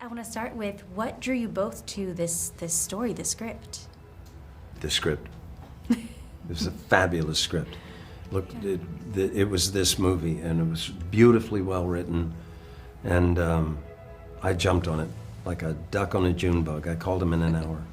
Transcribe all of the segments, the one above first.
I want to start with what drew you both to this story, the script? The script. It was a fabulous script. Look, it was this movie, and it was beautifully well written, and I jumped on it like a duck on a June bug. I called him in an hour.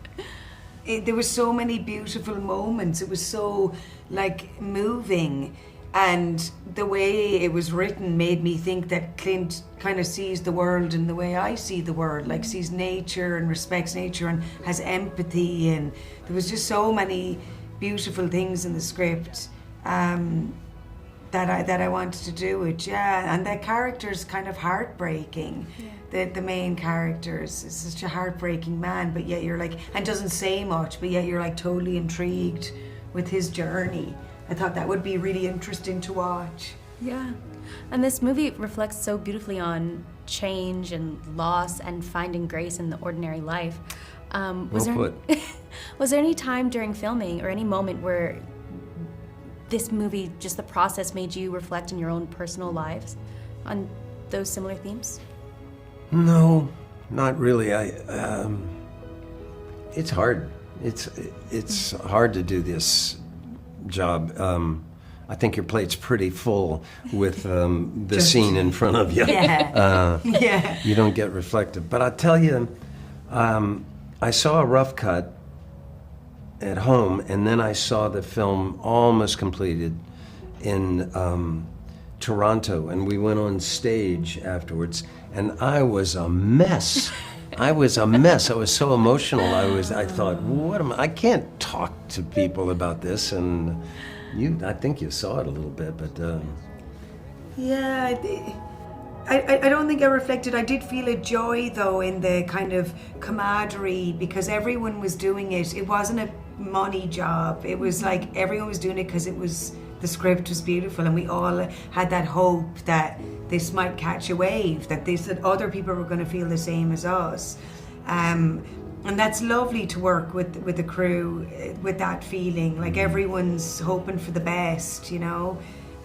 There were so many beautiful moments. It was so, like, moving. And the way it was written made me think that Clint kind of sees the world in the way I see the world, like sees nature and respects nature and has empathy. And there was just so many beautiful things in the script that I wanted to do it, yeah. And the character's kind of heartbreaking. Yeah. The main character is such a heartbreaking man, but yet you're like, and doesn't say much, but yet you're like totally intrigued with his journey. I thought that would be really interesting to watch. Yeah, and this movie reflects so beautifully on change and loss and finding grace in the ordinary life. Was there any time during filming or any moment where this movie, just the process, made you reflect in your own personal lives on those similar themes? No, not really. It's hard. It's hard to do this job. I think your plate's pretty full with the scene in front of you. Yeah. Yeah. You don't get reflective. But I tell you, I saw a rough cut at home, and then I saw the film almost completed in Toronto, and we went on stage afterwards, and I was a mess. I was so emotional. I thought, I can't talk to people about this, and I think you saw it a little bit, but. Yeah, I don't think I reflected. I did feel a joy though in the kind of camaraderie because everyone was doing it. It wasn't a money job. It was like everyone was doing it because the script was beautiful, and we all had that hope that this might catch a wave, that other people were going to feel the same as us. And that's lovely to work with the crew with that feeling. Like everyone's hoping for the best, you know.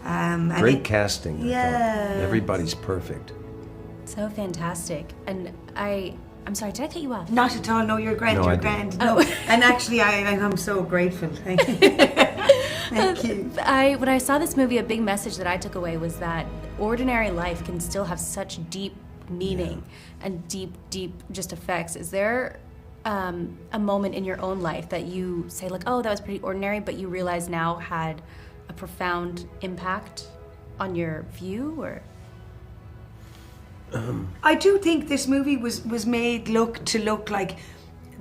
Great casting. Yeah. I thought. Everybody's perfect. So fantastic. And I'm sorry, did I cut you off? Not at all. No, you're grand. No, you're I grand. didn't. No. And actually, I'm so grateful. Thank you. Thank you. When I saw this movie, a big message that I took away was that ordinary life can still have such deep meaning and deep just effects. Is there a moment in your own life that you say like, oh, that was pretty ordinary, but you realize now had a profound impact on your view, or? I do think this movie was made to look like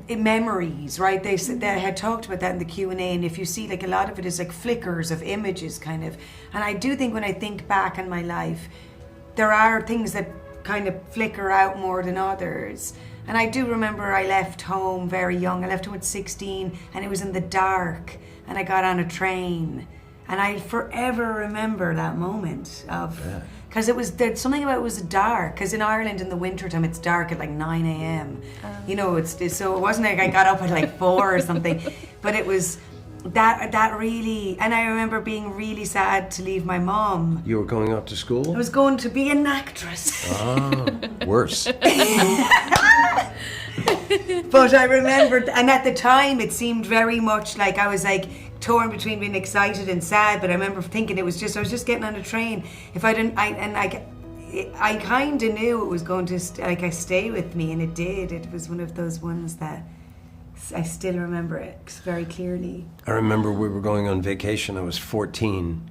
memories, right? They had talked about that in the Q&A, and if you see, like, a lot of it is like flickers of images, kind of. And I do think when I think back on my life, there are things that kind of flicker out more than others. And I do remember I left home very young. I left home at 16, and it was in the dark, and I got on a train. And I forever remember that moment of, because there's something about it was dark, because in Ireland in the winter time it's dark at like 9 a.m. You know, so it wasn't like I got up at like 4 or something, but it was that really, and I remember being really sad to leave my mom. You were going off to school? I was going to be an actress. Oh, worse. But I remembered, and at the time it seemed very much like I was like torn between being excited and sad, but I remember thinking I was just getting on a train. If I didn't, I kind of knew it was going to stay with me, and it did. It was one of those ones that I still remember it very clearly. I remember we were going on vacation. I was 14,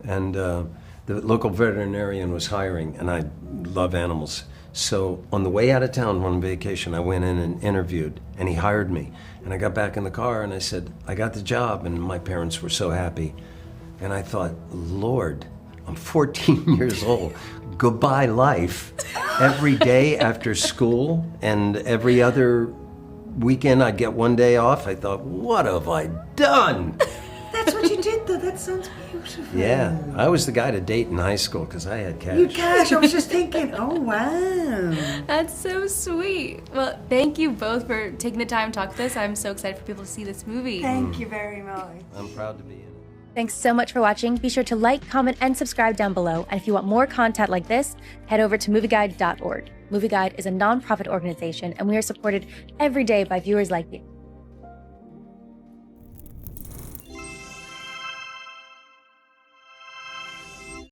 and the local veterinarian was hiring, and I love animals. So on the way out of town on vacation, I went in and interviewed, and he hired me. And I got back in the car and I said, I got the job, and my parents were so happy. And I thought, Lord, I'm 14 years old. Goodbye life. Every day after school and every other weekend I'd get one day off. I thought, what have I done? That's what you did though, that sounds beautiful. Yeah, I was the guy to date in high school because I had cash. You cash, I was just thinking, oh wow. That's so sweet. Well, thank you both for taking the time to talk to us. I'm so excited for people to see this movie. Thank you very much. I'm proud to be in it. Thanks so much for watching. Be sure to like, comment, and subscribe down below. And if you want more content like this, head over to movieguide.org. Movieguide is a nonprofit organization, and we are supported every day by viewers like you.